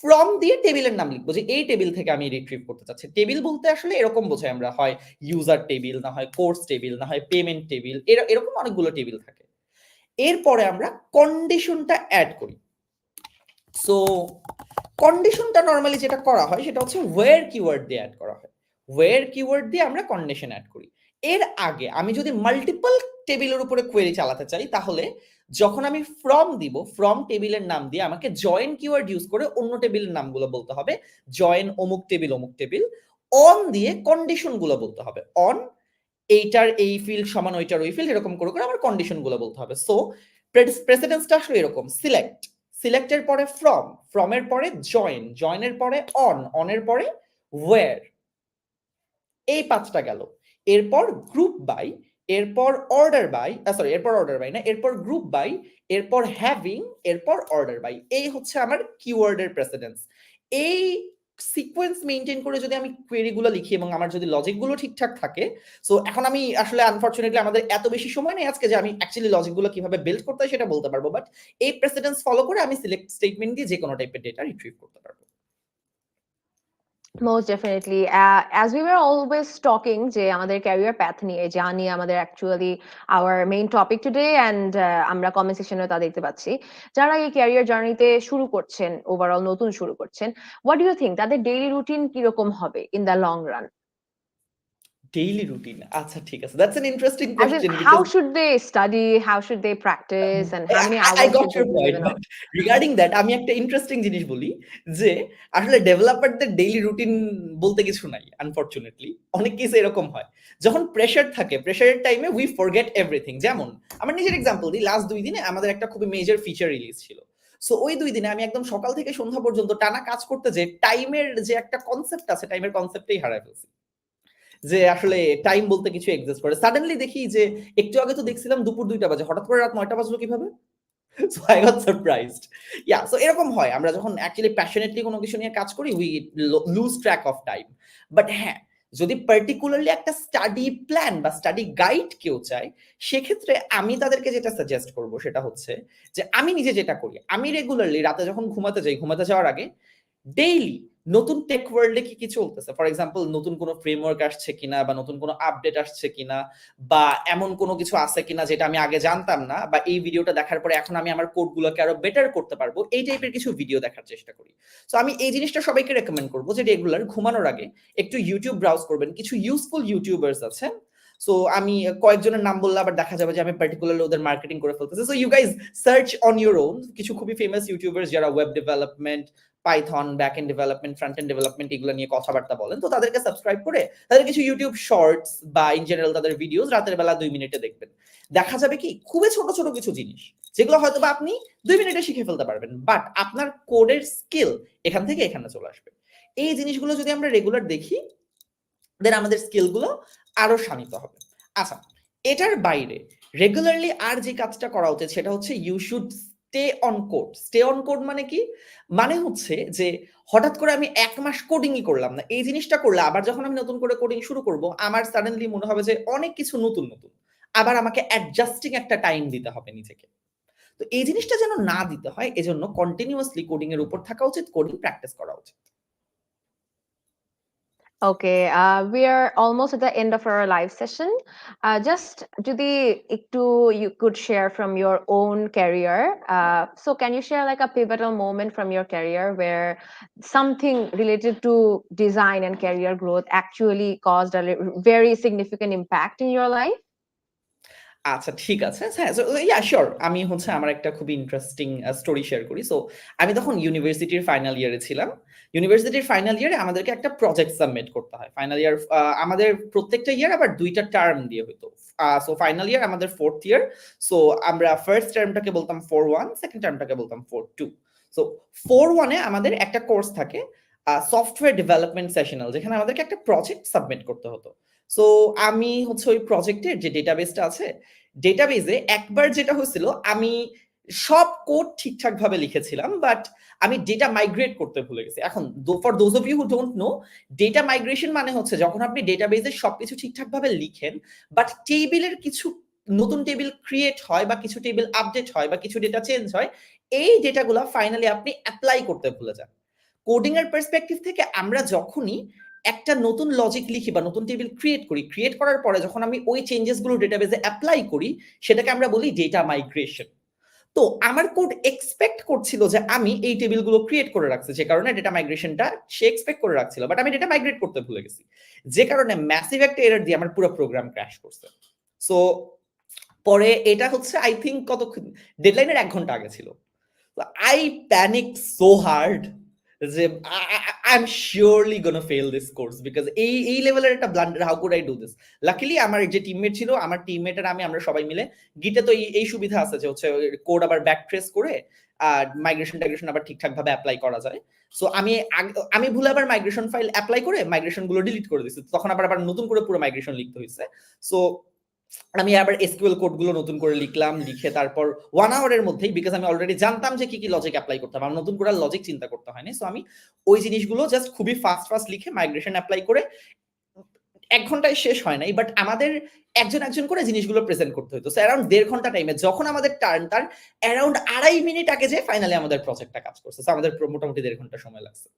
ফ্রম দিয়ে টেবিলের নাম লিখবো, যে এই টেবিল থেকে আমি রিট্রিভ করতে চাচ্ছি। টেবিল বলতে আসলে এরকম বোঝাই আমরা, হয় ইউজার টেবিল, না হয় কোর্স টেবিল, না হয় পেমেন্ট টেবিল, এরকম অনেকগুলো টেবিল থাকে। এরপরে আমরা কন্ডিশনটা অ্যাড করি। সো কন্ডিশনটা নরমালি যেটা করা হয় সেটা হচ্ছে ওয়্যার কিওয়ার্ড দিয়ে অ্যাড করা হয়। ওয়্যার কিওয়ার্ড দিয়ে আমরা কন্ডিশন অ্যাড করি। এর আগে আমি যদি মাল্টিপল টেবিলের উপরে কোয়েরি চালাতে চাই, তাহলে যখন আমি ফ্রম দিব, ফ্রম টেবিলের নাম দিয়ে আমাকে জয়েন কিওয়ার্ড ইউজ করে অন্য টেবিলের নামগুলো বলতে হবে। জয়েন অমুক টেবিল অমুক টেবিল। অন দিয়ে কন্ডিশনগুলো বলতে হবে। অন এইটার এই ফিল্ড সমান ওইটার ওই ফিল্ড, এরকম করে করে আমার কন্ডিশনগুলো বলতে হবে। সো প্রেসিডেন্সটা আসলে এরকম, সিলেক্ট, সিলেক্টের পরে ফ্রম, ফ্রমের পরে জয়েন, জয়েনের পরে অন, অনের পরে ওয়্যার। এই পাঁচটা গেল। এরপর গ্রুপ বাই, এরপর অর্ডার বাই, এরপর অর্ডার বাই না, এরপর গ্রুপ বাই, এরপর হ্যাভিং, এরপর অর্ডার বাই। এই হচ্ছে আমার কিওয়ার্ডের প্রেসিডেন্স। এই সিকোয়েন্স মেইনটেইন করে যদি আমি কোয়েরিগুলো লিখি এবং আমার যদি লজিকগুলো ঠিকঠাক থাকে, সো এখন আমি আসলে আনফরচুনেটলি আমাদের এত বেশি সময় নেই আজকে যে আমি অ্যাকচুয়ালি লজিকগুলো কিভাবে বিল্ড করতে হয় সেটা বলতে পারবো, বাট এই প্রেসিডেন্স ফলো করে আমি সিলেক্ট স্টেটমেন্ট দিয়ে যে কোনো টাইপের ডেটা রিট্রিভ করতে পারবো। Most definitely. As we were always talking যে আমাদের career path নিয়ে, যা নিয়ে আমাদের actually our main topic today, and আমরা comment section এ তা দেখতে পাচ্ছি যারা এই career journey তে শুরু করছেন, overall নতুন শুরু করছেন, what do you think তাদের daily routine কিরকম হবে in the long run? Daily routine, আচ্ছা ঠিক আছে, that's an interesting As in, question how because should they study, how should they practice, and how many I hours got should they your give point, in but regarding that আমি একটা interesting জিনিস বলি যে আসলে ডেভেলপারদের daily routine বলতে কিছু নাই unfortunately. অনেক কিছু এরকম হয় যখন প্রেসার থাকে, প্রেসারের টাইমে উই ফরগেট এভরিথিং। যেমন আমার নিজের এক্সাম্পল দিই, লাস্ট 2 দিনে আমাদের একটা খুবই মেজর ফিচার রিলিজ ছিল। সো ওই 2 দিনে আমি একদম সকাল থেকে সন্ধ্যা পর্যন্ত টানা কাজ করতে যে টাইমের যে একটা কনসেপ্ট আছে, টাইমের কনসেপ্টটাই হারায় ফেলছি, যে আসলে টাইম বলতে কিছু এক্সিস্ট করে। সাডেনলি দেখি যে একটু আগে তো দেখছিলাম দুপুর 2টা বাজে, হঠাৎ করে রাত 9টা বাজলো কিভাবে? So I got surprised. Yeah, so এরকম হয় আমরা যখন অ্যাকচুয়ালি প্যাশনেটলি কোনো কিছু নিয়ে কাজ করি, we loose track of time. But হ্যাঁ, যদি পার্টিকুলারলি একটা স্টাডি প্ল্যান বা স্টাডি গাইড কেউ চায়, সেক্ষেত্রে আমি তাদেরকে যেটা সাজেস্ট করব সেটা হচ্ছে যে আমি নিজে যেটা করি, আমি রেগুলারলি রাতে যখন ঘুমাতে যাই, ঘুমাতে যাওয়ার আগে ডেইলি নতুন টেক ওয়ার্ল্ডে কি কি চলতেছে, ফর এক্সাম্পল নতুন কোনো ফ্রেমওয়ার্ক আসছে কিনা, বা নতুন কোনো আপডেট আসছে কিনা, বা এমন কোনো কিছু আছে কিনা যেটা আমি আগে জানতাম না, বা এই ভিডিওটা দেখার পরে এখন আমি আমার কোডগুলোকে আরো বেটার করতে পারবো, এই টাইপের কিছু ভিডিও দেখার চেষ্টা করি। সো আমি এই জিনিসটা সবাইকে রেকমেন্ড করবো যে রেগুলার ঘুমানোর আগে একটু ইউটিউব ব্রাউজ করবেন, কিছু ইউজফুল ইউটিউবার্স আছে। সো আমি কয়েকজনের নাম বললে আবার দেখা যাবে যে আমি পার্টিকুলারলি ওদের মার্কেটিং করে ফেলতেছি। So you guys search on your own কিছু খুবই ফেমাস ইউটিউবার্স যারা web development, Python, back end development, front end development এগুলো নিয়ে কথাবার্তা বলেন। তো তাদেরকে সাবস্ক্রাইব করে তাদের কিছু ইউটিউব শর্টস বা ইন জেনারেল তাদের ভিডিওস রাতের বেলা 2 মিনিটে দেখবেন। দেখা যাবে কি খুবই ছোট ছোট কিছু জিনিস যেগুলো হয়তো বা আপনি 2 মিনিটে শিখে ফেলতে পারবেন, বাট আপনার কোডের স্কিল এখান থেকে এখানে চলে আসবে। এই জিনিসগুলো যদি আমরা রেগুলার দেখি, দেন আমাদের স্কিলগুলো আরো শানিত হবে। আচ্ছা, এটার বাইরে রেগুলারলি আর যে কাজটা করা উচিত সেটা হচ্ছে you should stay on code. Stay on code মানে কি? মানে হচ্ছে যে হঠাৎ করে আমি 1 মাস কোডিংই করলাম না। এই জিনিসটা করলে আবার যখন আমি নতুন করে কোডিং শুরু করব, আমার সাডেনলি মনে হবে যে অনেক কিছু নতুন নতুন। আবার আমাকে অ্যাডজাস্টিং একটা টাইম দিতে হবে নিজেকে। তো এই জিনিসটা যেন না দিতে হয়, এজন্য কন্টিনিউয়াসলি কোডিং এর উপর থাকা উচিত, কোডিং প্র্যাকটিস করা উচিত। Okay, we are almost at the end of our live session. Just যদি একটু you could share from your own career. So can you share like a pivotal moment from your career where something related to design and career growth actually caused a very significant impact in your life? আচ্ছা ঠিক আছে। হ্যাঁ, so yeah sure. আমি হচ্ছে আমার একটা খুবই interesting story share করি। সো আমি তখন ইউনিভার্সিটির ফাইনাল ইয়ারে ছিলাম। ইউনিভার্সিটির ফাইনাল ইয়ারে আমাদেরকে একটা প্রজেক্ট সাবমিট করতে হয়। ফাইনাল ইয়ার আমাদের প্রত্যেকটা ইয়ার আবার ২ টা টার্ম দিয়ে হইতো। সো ফাইনাল ইয়ার আমাদের 4th ইয়ার। সো আমরা ফার্স্ট টার্মটাকে বলতাম 4-1, সেকেন্ড টার্মটাকে বলতাম 4-2। সো 4-1 এ আমাদের একটা কোর্স থাকে সফটওয়্যার ডেভেলপমেন্ট সেশনাল, যেখানে আমাদেরকে একটা প্রজেক্ট সাবমিট করতে হতো। সো আমি হচ্ছে ওই প্রজেক্টের যে ডেটাবেসটা আছে, ডেটাবেসে একবার যেটা হয়েছিল, আমি সব কোড ঠিকঠাক ভাবে লিখেছিলাম, বাট আমি ডেটা মাইগ্রেট করতে ভুলে গেছি। এখন for those of you who don't know, data migration মানে হচ্ছে যখন আপনি ডেটাবেসে সবকিছু ঠিকঠাক ভাবে লিখেন, বাট টেবিলের কিছু নতুন টেবিল ক্রিয়েট হয়, বা কিছু টেবিল আপডেট হয়, বা কিছু ডেটা চেঞ্জ হয়, এই ডেটাগুলো ফাইনালি আপনি অ্যাপ্লাই করতে ভুলে যান। কোডিং এর পার্সপেক্টিভ থেকে আমরা যখনই একটা নতুন লজিক লিখি বা নতুন টেবিল ক্রিয়েট করি, ক্রিয়েট করার পরে যখন আমি ওই চেঞ্জেস গুলো ডেটাবেসে অ্যাপ্লাই করি, সেটাকে আমরা বলি ডেটা মাইগ্রেশন। তো আমার কোড এক্সপেক্ট করছিল যে আমি এই টেবিলগুলো ক্রিয়েট করে রাখছি, যে কারণে ডেটা মাইগ্রেশনটা সে এক্সপেক্ট করে রাখছিল, বাট আমি ডেটা মাইগ্রেট করতে ভুলে গেছি, যে কারণে ম্যাসিভ একটা এরর দিয়ে আমার পুরো প্রোগ্রাম ক্র্যাশ করছে। সো পরে এটা হচ্ছে আই থিংক কতক্ষণ, ডেডলাইনের 1 ঘন্টা আগে ছিল। I panicked so hard যে I'm surely gonna fail this course because এই লেভেলের একটা blunder, how could I do this? Luckily আমার যে টিমমেট ছিল, আমার টিমমেট আর আমরা সবাই মিলে, গিটে তো এই সুবিধা আছে যে হচ্ছে কোড আবার ব্যাক ট্রেস করে মাইগ্রেশন টাইগ্রেশন আবার ঠিকঠাক ভাবে অ্যাপ্লাই করা যায়। সো আমি ভুলে আবার মাইগ্রেশন ফাইল অ্যাপ্লাই করে মাইগ্রেশন গুলো ডিলিট করে দিয়েছি, তখন আবার নতুন করে পুরো মাইগ্রেশন লিখতে হয়েছে। সো আমি আবার এসকিউএল কোডগুলো নতুন করে লিখলাম, লিখে তারপর 1 আওয়ারের মধ্যেই, বিকজ আমি অলরেডি জানতাম যে কি লজিক অ্যাপ্লাই করতে হবে, আমার নতুন করে লজিক চিন্তা করতে হয়নি। সো আমি ওই জিনিসগুলো জাস্ট খুবই ফাস্ট লিখে মাইগ্রেশন অ্যাপ্লাই করে 1 ঘন্টায় শেষ হয় নাই, বাট আমাদের একজন একজন করে জিনিসগুলো প্রেজেন্ট করতে হতো। সো অ্যারাউন্ড 1.5 ঘন্টা টাইমে যখন আমাদের টার্ন, তার অ্যারাউন্ড 2.5 মিনিট আগে যে ফাইনালি আমাদের প্রজেক্টটা কাজ করছে। সো আমাদের মোটামুটি 1.5 ঘন্টা সময় লাগছে।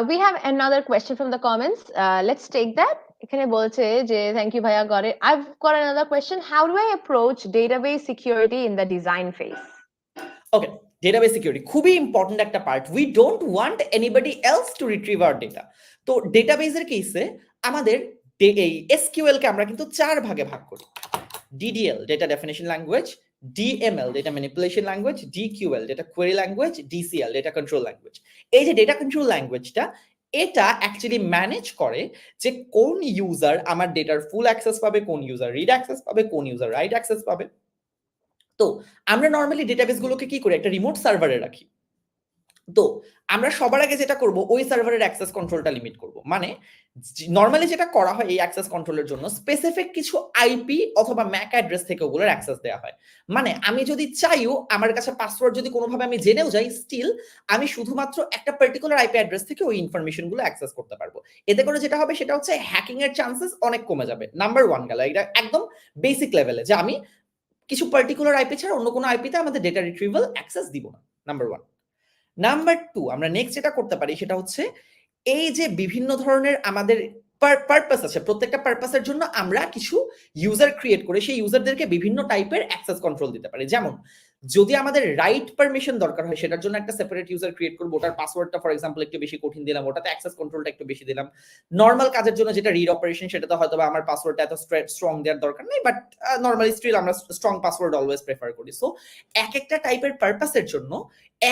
We have another question from the comments. Let's take that. এখানে বলছে যে thank you ভাইয়া, got it. I've got another question. How do I approach database security in the design phase? Okay, database security খুবই important একটা part. We don't want anybody else to retrieve our data. তো ডেটাবেসের কেসে আমাদের এই SQL কে আমরা কিন্তু 4 ভাগে ভাগ করি। DDL data definition language, DML data manipulation language, DQL data query language, DCL data control language. এই যে ডেটা কন্ট্রোল ল্যাঙ্গুয়েজটা, এটা অ্যাকচুয়ালি ম্যানেজ করে যে কোন ইউজার আমার ডেটার ফুল অ্যাক্সেস পাবে, কোন ইউজার রিড অ্যাক্সেস পাবে, কোন ইউজার রাইট অ্যাক্সেস পাবে। তো আমরা নরমালি ডেটাবেস গুলোকে কি করি, একটা রিমোট সার্ভারে রাখি। তো আমরা সবার আগে যেটা করব, ওই সার্ভারের অ্যাক্সেস কন্ট্রোলটা লিমিট করব। মানে নরমালি যেটা করা হয় এই অ্যাক্সেস কন্ট্রোলের জন্য, স্পেসিফিক কিছু আইপি অথবা ম্যাক অ্যাড্রেস থেকে ওগুলোর অ্যাক্সেস দেওয়া হয়। মানে আমি যদি চাইও, আমার কাছে পাসওয়ার্ড যদি কোনোভাবে আমি জেনেও যাই, স্টিল আমি শুধুমাত্র একটা পার্টিকুলার আইপি অ্যাড্রেস থেকে ওই ইনফরমেশনগুলো অ্যাক্সেস করতে পারবো। এতে করে যেটা হবে সেটা হচ্ছে হ্যাকিং এর চান্সেস অনেক কমে যাবে। নাম্বার 1 গেল, এটা একদম বেসিক লেভেলে, যে আমি কিছু পার্টিকুলার আইপি ছাড়া অন্য কোনো আইপিতে আমাদের ডেটা রিট্রিভাল অ্যাক্সেস দিব না। নাম্বার 1। নাম্বার 2, আমরা নেক্সট যেটা করতে পারি সেটা হচ্ছে, এই যে বিভিন্ন ধরনের আমাদের পারপাস আছে, প্রত্যেকটা পারপাসের জন্য আমরা কিছু ইউজার ক্রিয়েট করে সেই ইউজারদেরকে বিভিন্ন টাইপের অ্যাক্সেস কন্ট্রোল দিতে পারি। যেমন যদি আমাদের রাইট পারমিশন দরকার হয়, সেটার জন্য একটা সেপারেট ইউজার ক্রিয়েট করব, ওটার পাসওয়ার্ডটা ফর এক্সাম্পল একটু বেশি কঠিন দিলাম, ওটাতে অ্যাক্সেস কন্ট্রোলটা একটু বেশি দিলাম। নরমাল কাজের জন্য যেটা রিড অপারেশন, সেটাতে হয়তো আমার পাসওয়ার্ডটা এত স্ট্রং দেওয়ার দরকার নেই, বাট নরমালি স্টিল আমরা স্ট্রং পাসওয়ার্ড অলওয়েজ প্রেফার করি। সো এক একটা টাইপের পারপাসের জন্য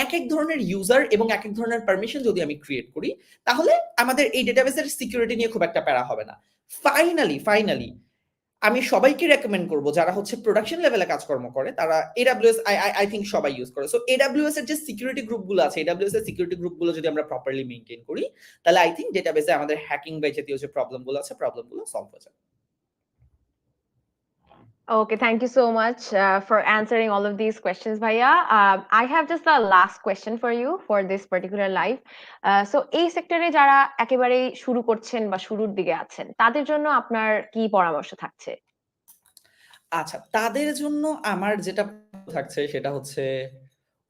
এক এক ধরনের ইউজার এবং এক এক ধরনের পারমিশন যদি আমি ক্রিয়েট করি, তাহলে আমাদের এই ডেটাবেসের সিকিউরিটি নিয়ে খুব একটা প্যারা হবে না। ফাইনালি আমি সবাইকে রেকমেন্ড করব, যারা হচ্ছে প্রোডাকশন লেভেলে কাজকর্ম করে, তারা এডব্লিউএস আই থিংক সবাই ইউজ করে। সো এডব্লিউএস এর যে সিকিউরিটি গ্রুপগুলো আছে, এডব্লিউএস এর সিকিউরিটি গ্রুপগুলো যদি আমরা প্রপারলি মেইনটেইন করি, তাহলে আই থিংক ডেটাবেসে আমাদের হ্যাকিং বা জাতীয় যে প্রবলেমগুলো আছে, প্রবলেমগুলো সলভ হয়ে যাবে। Okay, thank you so much for answering all of these questions, Bhaiya. I have just a last question for you for this particular live. So, এই সেক্টরে যারা একেবারে শুরু করছেন বা শুরুর দিকে আছেন, তাদের জন্য আপনার কি পরামর্শ থাকছে? আচ্ছা, তাদের জন্য আমার যেটা থাকছে সেটা হচ্ছে,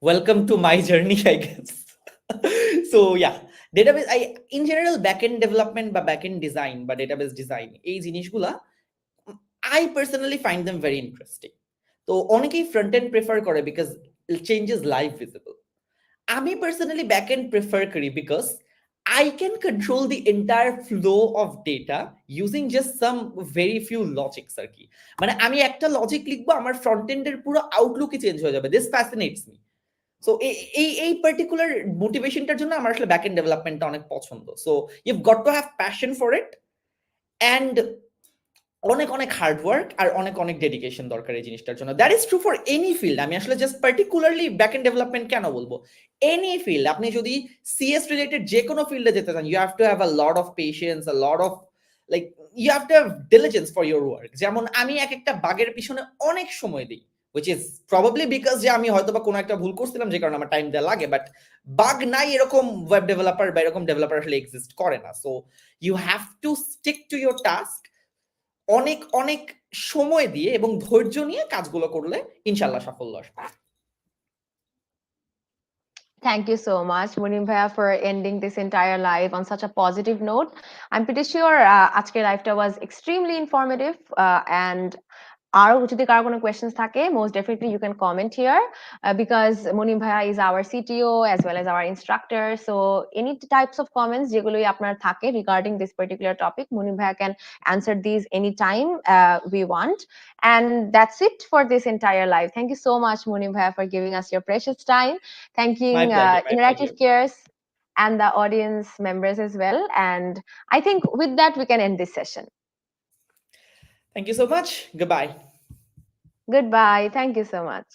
welcome to my journey I guess. So yeah, database in general backend development বা ব্যাকএন্ড ডিজাইন বা ডেটাবেস ডিজাইন, এই জিনিসগুলা I personally find them very interesting. তো অনেকেই ফ্রন্ট এন্ড প্রেফার করে বিকজ চেঞ্জেস লাইফ ভিজিবল। আমি পার্সোনালি ব্যাক এন্ড প্রেফার করি because I can control the entire flow of data using just some very few logics আর কি। মানে আমি একটা logic লিখবো, আমার ফ্রন্ট এন্ডের পুরো আউটলুকই চেঞ্জ হয়ে যাবে। This fascinates me. সো এই পার্টিকুলার মোটিভেশনটার জন্য আমার আসলে ব্যাক এন্ড ডেভেলপমেন্টটা অনেক পছন্দ। So you've got to have passion for it and অনেক হার্ডওয়ার্ক আর অনেক ডেডিকেশন দরকার এই জিনিসটার জন্য। That is true for any field. আমি আসলে just particularly back end development কেন বলবো, এনি ফিল্ড। আপনি যদি সিএস রিলেটেড যে কোনো ফিল্ডে যেতে চান, you have to have a lot of patience, a lot of like you have to have diligence for your work. যেমন আমি এক একটা বাগের পিছনে অনেক সময় দিই, which is probably because যে আমি হয়তো বা কোনো একটা ভুল করছিলাম যে কারণে আমার টাইম দেওয়া লাগে, বাট বাগ নাই এরকম ওয়েব ডেভেলপার বা এরকম ডেভেলপার আসলে এক্সিস্ট করে না। So you have to stick to your task, অনেক সময় দিয়ে এবং ধৈর্য নিয়ে কাজগুলো করলে ইনশাআল্লাহ সাফল্য আসবে। Thank you so much, Munim Bhaiya, for ending this entire live on such a positive note. I'm pretty sure আজকের লাইভটা was extremely informative and আরো যদি কারো কোনো questions থাকে, most definitely you can comment here because Munim Bhaiya is our CTO as well as our instructor. So any types of comments যেগুলোই আপনার থাকে regarding this particular topic, Munim Bhaiya can answer these anytime we want. And that's it for this entire live. Thank you so much, Munim Bhaiya, for giving us your precious time. Thanking My pleasure, my Interactive pleasure. Cares and the audience members as well. And I think with that, we can end this session. Thank you so much. Goodbye. Goodbye. Thank you so much.